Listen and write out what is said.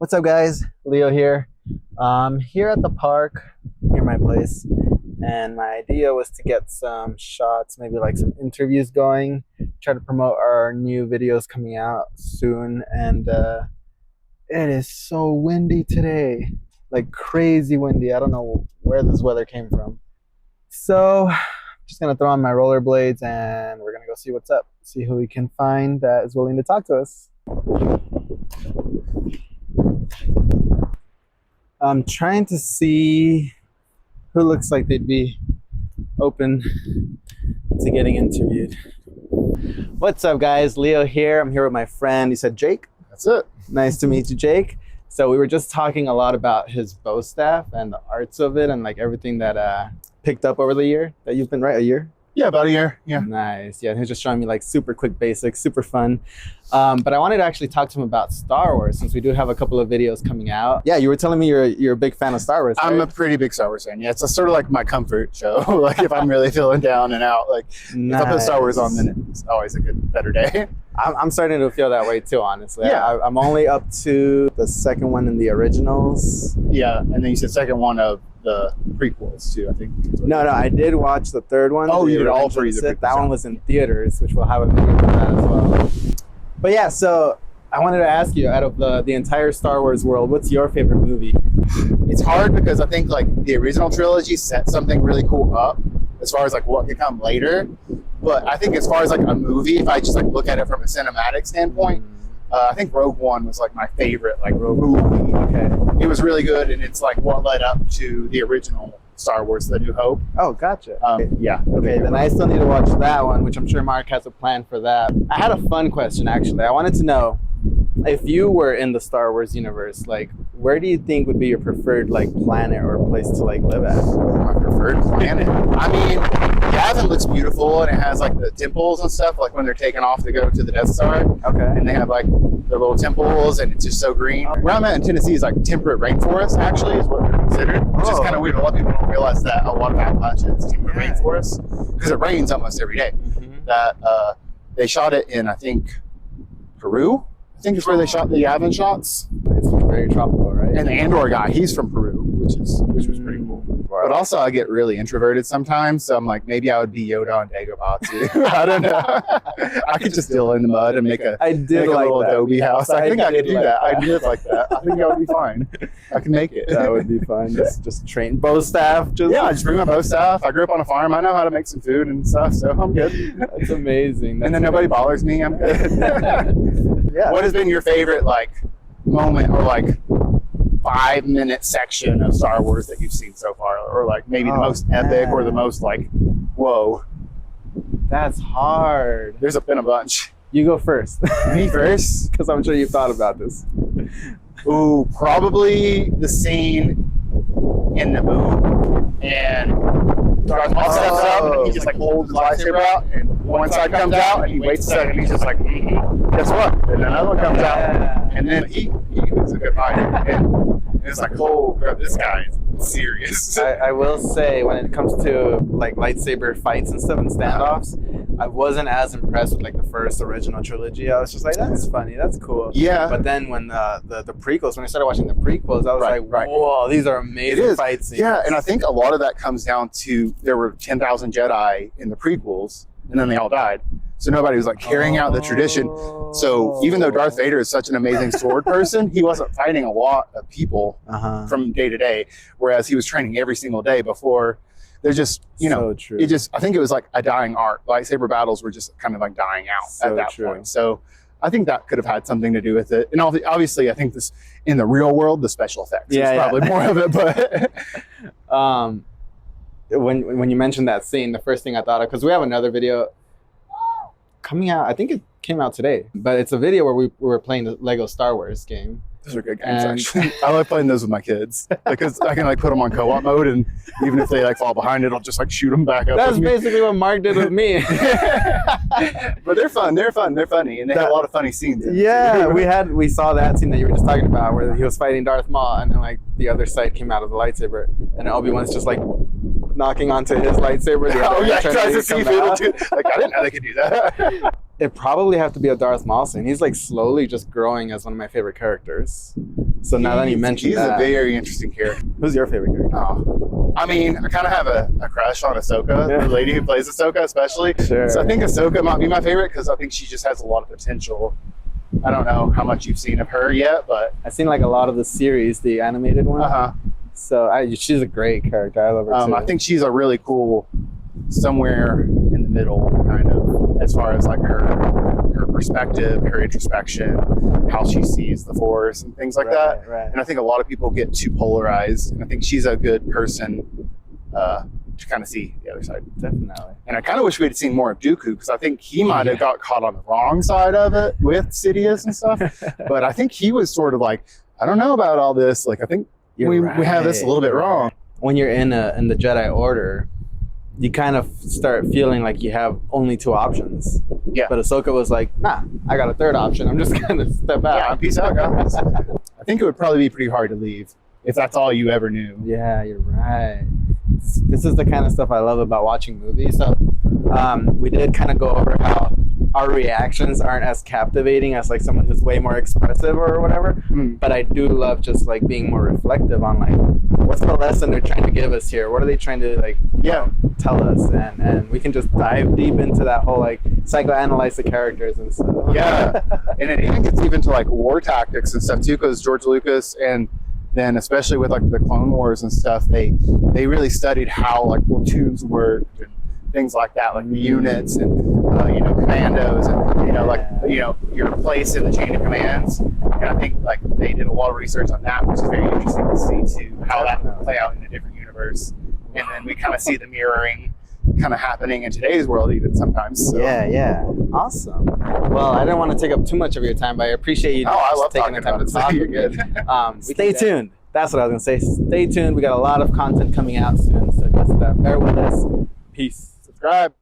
What's up, guys? Leo here. Here at the park near my place, and my idea was to get some shots, maybe like some interviews going, try to promote our new videos coming out soon. And it is so windy today, like crazy windy. I don't know where this weather came from. So I'm just gonna throw on my rollerblades and we're gonna go see what's up, see who we can find that is willing to talk to us. I'm trying to see who looks like they'd be open to getting interviewed. What's up, guys? Leo here. I'm here with my friend. You said Jake? That's it. Nice to meet you, Jake. So we were just talking a lot about his bow staff and the arts of it and like everything that picked up over the year that you've been, right? A year? Yeah, about a year. Yeah. Nice. Yeah, he was just showing me like super quick basics, super fun. But I wanted to actually talk to him about Star Wars since we do have a couple of videos coming out. Yeah, you were telling me you're a big fan of Star Wars, right? I'm a pretty big Star Wars fan. Yeah, it's sort of like my comfort show. Like if I'm really feeling down and out, like if I put Star Wars on, then it's always a better day. I'm starting to feel that way too, honestly. Yeah. I'm only up to the second one in the originals. Yeah, and then you said second one of the prequels too, I think. No, I did watch the third one. Oh, you did all three of the prequels. That one was in theaters, which we'll have a video for that as well. But yeah, so I wanted to ask you, out of the entire Star Wars world, what's your favorite movie? It's hard because I think like the original trilogy set something really cool up as far as like what could come later. But I think as far as like a movie, if I just like look at it from a cinematic standpoint, I think Rogue One was like my favorite like movie. Okay. It was really good, and it's like what led up to the original Star Wars: The New Hope. Oh, gotcha. Yeah. Okay, then I still need to watch that one, which I'm sure Mark has a plan for that. I had a fun question, actually. I wanted to know, if you were in the Star Wars universe, like, where do you think would be your preferred like planet or place to like live at? My preferred planet. I mean, Yavin looks beautiful, and it has like the temples and stuff. Like when they're taking off to go to the Death Star, Okay. and they have like their little temples, and it's just so green. Where I'm at in Tennessee is like temperate rainforest. Actually, is what they're considered, which is kind of weird. A lot of people don't realize that a lot of Appalachia is temperate rainforest because it rains almost every day. That they shot it in, I think, Peru. I think is where they shot the Yavin shots. It's very tropical, right? And the Andor guy, he's from Peru, which was pretty cool. But also, I get really introverted sometimes, so I'm like, maybe I would be Yoda on Dagobah too. I don't know. I could just deal in the mud and make a little adobe house. I think I could do that. I live like that. I think that would be fine. I can make it. That would be fun. Just train bow staff. Yeah, I just bring my bow staff. I grew up on a farm. I know how to make some food and stuff, so I'm good. That's amazing. And then nobody bothers me. I'm good. Yeah. What has been your favorite like moment or like 5-minute section of Star Wars that you've seen so far, or like maybe the most epic or the most like whoa? That's hard. There's been a bunch. You go first. Me first? Because I'm sure you've thought about this. Ooh, probably the scene in the moon and Darth Maul steps up and he just like holds his lightsaber out and one side comes out and he waits a second and he's just like, guess what? And another one comes out and then he was a good fighter. And it's like, oh crap, this guy is serious. I will say, when it comes to like lightsaber fights and stuff and standoffs, I wasn't as impressed with like the first original trilogy. I was just like, that's funny, that's cool. Yeah. But then when the prequels, when I started watching the prequels, I was like, whoa, these are amazing fight scenes. Yeah, and I think a lot of that comes down to there were 10,000 Jedi in the prequels, and then they all died. So nobody was like carrying out the tradition. So even though Darth Vader is such an amazing sword person, he wasn't fighting a lot of people from day to day, whereas he was training every single day before. They're just, so true. I think it was like a dying art. Lightsaber battles were just kind of like dying out at that point. So I think that could have had something to do with it. And obviously, I think this in the real world, the special effects is probably more of it. But when you mentioned that scene, the first thing I thought of, because we have another video coming out, I think it came out today, but it's a video where we were playing the Lego Star Wars game. Those are good games, actually. I like playing those with my kids because I can like put them on co-op mode, and even if they like fall behind it, I'll just like shoot them back up. That's basically what Mark did with me. But they're fun. They're fun. They're funny, and they have a lot of funny scenes. Yeah, we saw that scene that you were just talking about, where he was fighting Darth Maul, and then like the other side came out of the lightsaber, and Obi-Wan's just like knocking onto his lightsaber. The other tries to see if it'll do. Like I didn't know they could do that. It probably have to be a Darth Maul scene. He's like slowly just growing as one of my favorite characters. So now that you mentioned he's that, a very interesting character. who's your favorite character? I mean, I kind of have a crush on Ahsoka, Yeah. the lady who plays Ahsoka especially. Sure. So I think Ahsoka might be my favorite because I think she just has a lot of potential. I don't know how much you've seen of her yet, but I've seen like a lot of the series, the animated one. So she's a great character. I love her too. I think she's a really cool somewhere in the middle, kind of, as far as like her perspective, her introspection, how she sees the Force and things like that. Right. And I think a lot of people get too polarized, and I think she's a good person to kind of see the other side. Definitely. And I kind of wish we had seen more of Dooku, because I think he might have got caught on the wrong side of it with Sidious and stuff. But I think he was sort of like, I don't know about all this. Like, I think we have this a little bit wrong. When you're in the Jedi Order, you kind of start feeling like you have only two options. Yeah. But Ahsoka was like, nah, I got a third option. I'm just gonna step out. Yeah, peace out, guys. I think it would probably be pretty hard to leave if that's all you ever knew. Yeah, you're right. This is the kind of stuff I love about watching movies. So we did kind of go over how our reactions aren't as captivating as like someone who's way more expressive or whatever. But I do love just like being more reflective on like, what's the lesson they're trying to give us here? What are they trying to like tell us? And we can just dive deep into that whole like psychoanalyze the characters and stuff. Yeah. And it even gets even to like war tactics and stuff too, because George Lucas, and then especially with like the Clone Wars and stuff, they really studied how like platoons worked and things like that, like the units and commandos and your place in the chain of commands. And I think like they did a lot of research on that, which is very interesting to see too, how that would play out in a different universe. And then we kind of see the mirroring kind of happening in today's world even sometimes. So. Yeah. Awesome. Well, I didn't want to take up too much of your time, but I appreciate you I love taking the time to talk. You're good. Stay tuned. That's what I was going to say. Stay tuned. We got a lot of content coming out soon, so just bear with us. Peace. Subscribe.